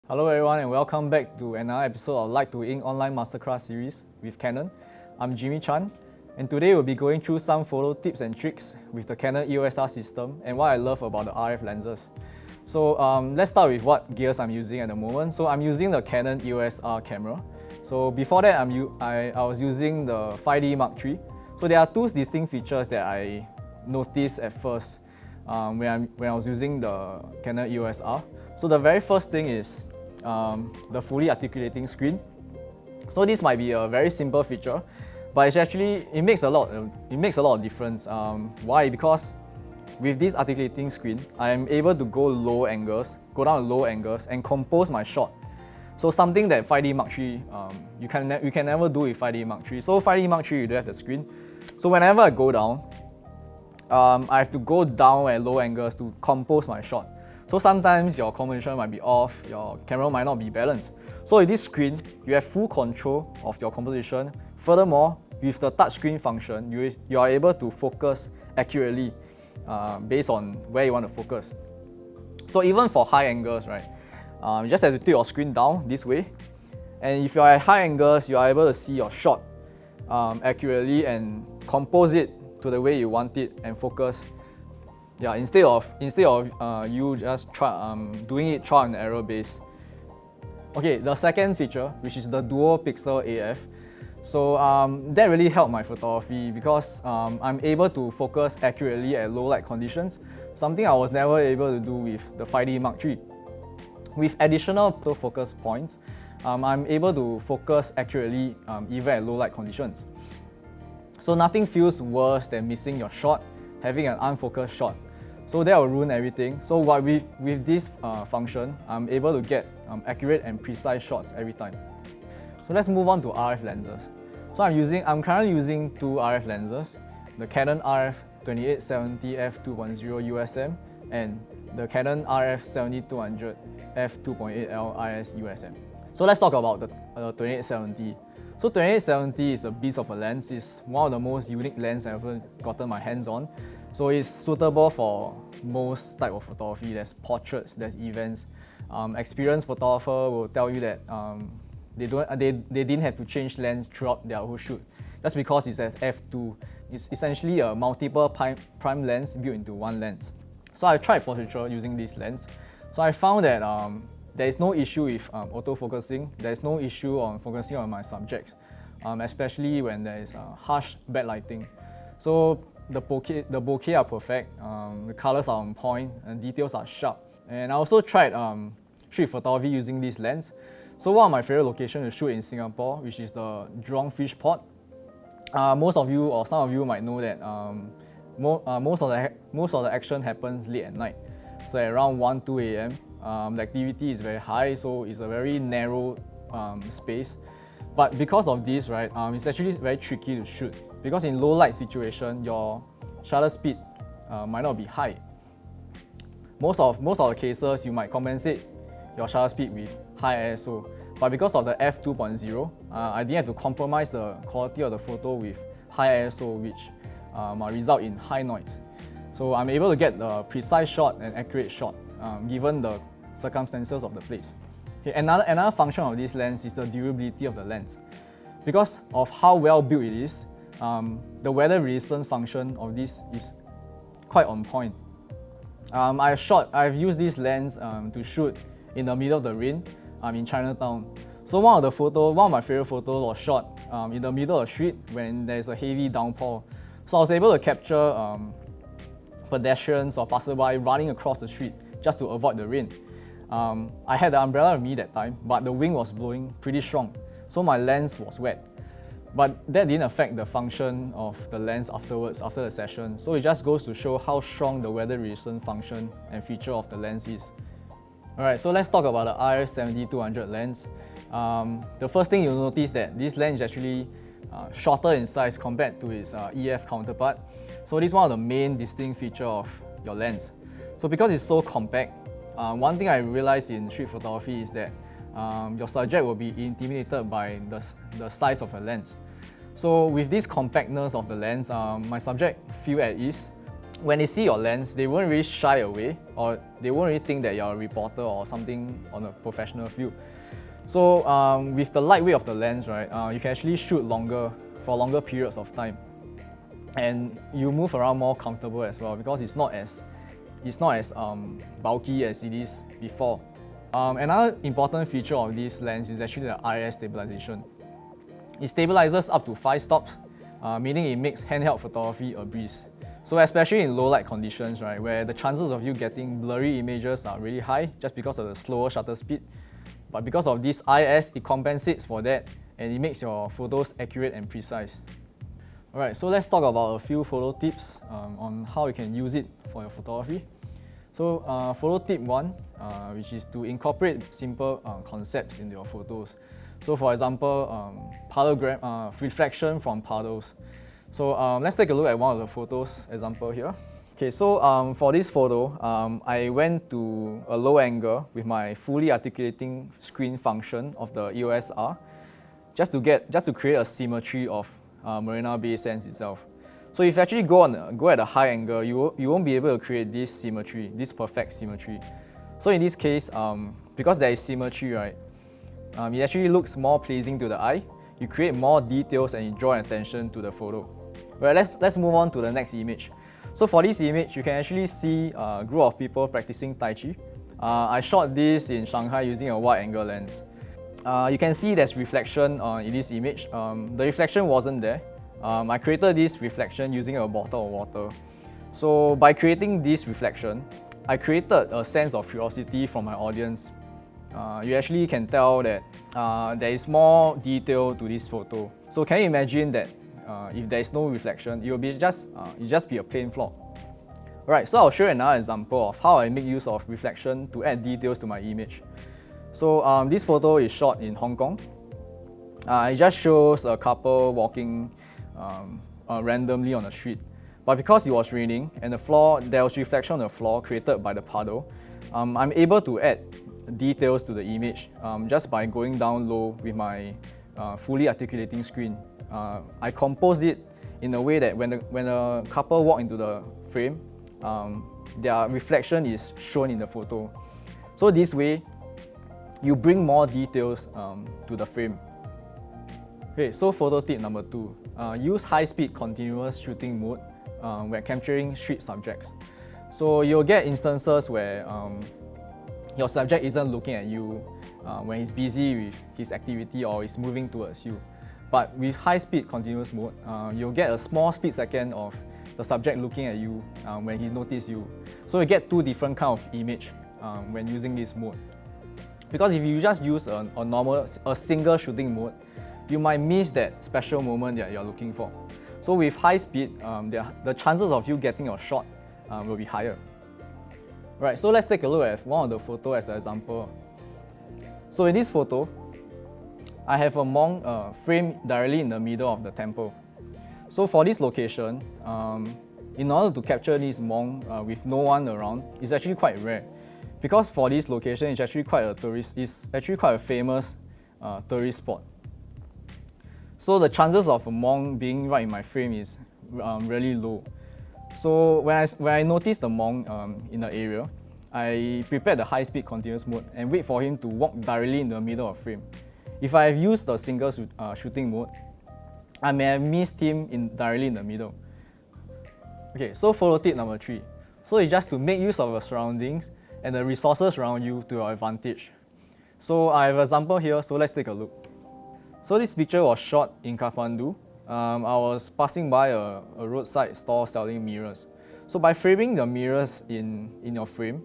Hello everyone and welcome back to another episode of Like to Ink Online Masterclass series with Canon. I'm Jimmy Chan and today we'll be going through some photo tips and tricks with the Canon EOS R system and what I love about the RF lenses. So let's start with what gears I'm using at the moment. So I'm using the Canon EOS R camera. So before that I was using the 5D Mark III. So there are two distinct features that I noticed at first when I was using the Canon EOS R. So the very first thing is the fully articulating screen. So this might be a very simple feature, but it makes a lot of difference. Why? Because with this articulating screen, I am able to go down to low angles and compose my shot. So something that 5D Mark III you can never do with 5D Mark III. So 5D Mark III you don't have the screen. So whenever I go down, I have to go down at low angles to compose my shot. So sometimes your composition might be off, your camera might not be balanced. So with this screen, you have full control of your composition. Furthermore, with the touchscreen function, you are able to focus accurately based on where you want to focus. So even for high angles, right, you just have to tilt your screen down this way. And if you are at high angles, you are able to see your shot accurately and compose it to the way you want it and focus. Yeah, instead of you just doing it trial and error based. Okay, the second feature, which is the dual pixel AF. So that really helped my photography because I'm able to focus accurately at low light conditions, something I was never able to do with the 5D Mark III. With additional focus points, I'm able to focus accurately even at low light conditions. So nothing feels worse than missing your shot, having an unfocused shot. So that will ruin everything. So with this function, I'm able to get accurate and precise shots every time. So let's move on to RF lenses. So I'm currently using two RF lenses, the Canon RF 2870 f2.0 USM and the Canon RF 7200 f2.8L IS USM. So let's talk about the 2870. So 2870 is a beast of a lens. It's one of the most unique lenses I've ever gotten my hands on. So it's suitable for most type of photography. There's portraits, there's events. Experienced photographer will tell you that they didn't have to change lens throughout their whole shoot. That's because it's at f2. It's essentially a multiple prime lens built into one lens. So I tried portraiture using this lens. So I found that there is no issue with autofocusing. There is no issue on focusing on my subjects, especially when there is harsh backlighting. So the bokeh are perfect, the colors are on point, and details are sharp. And I also tried street photography using this lens. So one of my favorite locations to shoot in Singapore, which is the Jurong Fish Port. Most of you or some of you might know that most of the action happens late at night. So at around 1-2 a.m. The activity is very high, so it's a very narrow space. But because of this, right, it's actually very tricky to shoot because in low light situation, your shutter speed might not be high. Most of the cases, you might compensate your shutter speed with high ISO. But because of the f2.0, I didn't have to compromise the quality of the photo with high ISO, which might result in high noise. So I'm able to get the precise shot and accurate shot given the circumstances of the place. Okay, another function of this lens is the durability of the lens. Because of how well built it is, the weather resistance function of this is quite on point. I've used this lens to shoot in the middle of the rain in Chinatown. So one of my favorite photos was shot in the middle of the street when there's a heavy downpour. So I was able to capture pedestrians or passerby running across the street just to avoid the rain. I had the umbrella with me that time, but the wind was blowing pretty strong, so my lens was wet. But that didn't affect the function of the lens after the session, so it just goes to show how strong the weather resistant function and feature of the lens is. Alright, so let's talk about the RF7200 lens. The first thing you'll notice that this lens is actually shorter in size compared to its EF counterpart. So this is one of the main distinct features of your lens. So because it's so compact, one thing I realized in street photography is that your subject will be intimidated by the size of your lens. So with this compactness of the lens, my subject feel at ease. when they see your lens, they won't really shy away, or they won't really think that you're a reporter or something on a professional field. So with the lightweight of the lens, right, you can actually shoot for longer periods of time, and you move around more comfortable as well because it's not as bulky as it is before. Another important feature of this lens is actually the IS stabilization. It stabilizes up to 5 stops, meaning it makes handheld photography a breeze. So especially in low light conditions, right, where the chances of you getting blurry images are really high just because of the slower shutter speed. But because of this IS, it compensates for that and it makes your photos accurate and precise. Alright, so let's talk about a few photo tips on how you can use it for your photography. So photo tip 1, which is to incorporate simple concepts in your photos. So for example, reflection from puddles. So let's take a look at one of the photos example here. Okay, so for this photo, I went to a low angle with my fully articulating screen function of the EOS R, just to create a symmetry of Marina Bay Sands itself. So if you actually go at a high angle, you won't be able to create this symmetry, this perfect symmetry. So in this case, because there is symmetry, right, it actually looks more pleasing to the eye. You create more details and you draw attention to the photo. Right, let's move on to the next image. So for this image, you can actually see a group of people practicing Tai Chi. I shot this in Shanghai using a wide angle lens. You can see there's reflection in this image. The reflection wasn't there. I created this reflection using a bottle of water. So by creating this reflection, I created a sense of curiosity from my audience. You actually can tell that there is more detail to this photo. So can you imagine that if there is no reflection, it will be just be a plain floor. Alright, so I'll show you another example of how I make use of reflection to add details to my image. So this photo is shot in Hong Kong. It just shows a couple walking randomly on the street. But because it was raining and there was reflection on the floor created by the puddle, I'm able to add details to the image just by going down low with my fully articulating screen. I composed it in a way that when a couple walk into the frame, their reflection is shown in the photo. So this way, you bring more details to the frame. Okay, so photo tip number 2. Use high-speed continuous shooting mode when capturing street subjects. So you'll get instances where your subject isn't looking at you when he's busy with his activity or is moving towards you. But with high-speed continuous mode, you'll get a small split second of the subject looking at you when he notices you. So you get 2 different kind of image when using this mode. Because if you just use a single shooting mode, you might miss that special moment that you're looking for. So with high speed, the chances of you getting your shot will be higher. Right, so let's take a look at one of the photos as an example. So in this photo, I have a monk framed directly in the middle of the temple. So for this location, in order to capture this monk with no one around, it's actually quite rare. Because for this location, it's actually quite a famous tourist spot. So the chances of a monk being right in my frame is really low. So when I noticed the monk in the area, I prepared the high-speed continuous mode and wait for him to walk directly in the middle of the frame. If I have used the single shooting mode, I may have missed him directly in the middle. Okay, so photo tip number 3. So it's just to make use of your surroundings and the resources around you to your advantage. So I have an example here, so let's take a look. So this picture was shot in Kathmandu. I was passing by a roadside store selling mirrors. So by framing the mirrors in your frame,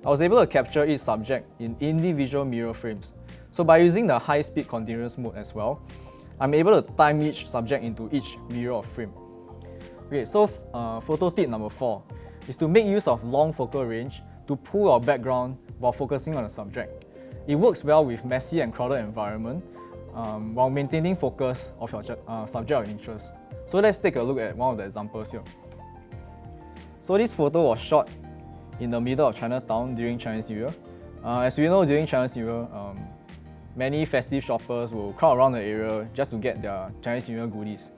I was able to capture each subject in individual mirror frames. So by using the high-speed continuous mode as well, I'm able to time each subject into each mirror of frame. Okay, so photo tip number 4 is to make use of long focal range to pull your background while focusing on the subject. It works well with messy and crowded environment while maintaining focus of your subject of interest. So let's take a look at one of the examples here. So this photo was shot in the middle of Chinatown during Chinese New Year. As we know, during Chinese New Year, many festive shoppers will crowd around the area just to get their Chinese New Year goodies.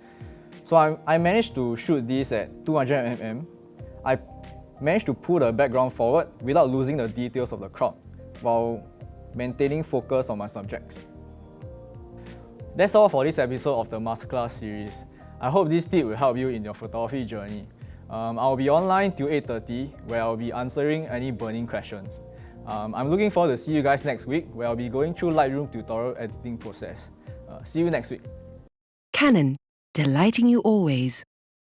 So I managed to shoot this at 200 mm I managed to pull the background forward without losing the details of the crowd, while maintaining focus on my subjects. That's all for this episode of the Masterclass series. I hope this tip will help you in your photography journey. I'll be online till 8:30, where I'll be answering any burning questions. I'm looking forward to see you guys next week, where I'll be going through Lightroom tutorial editing process. See you next week. Canon, delighting you always.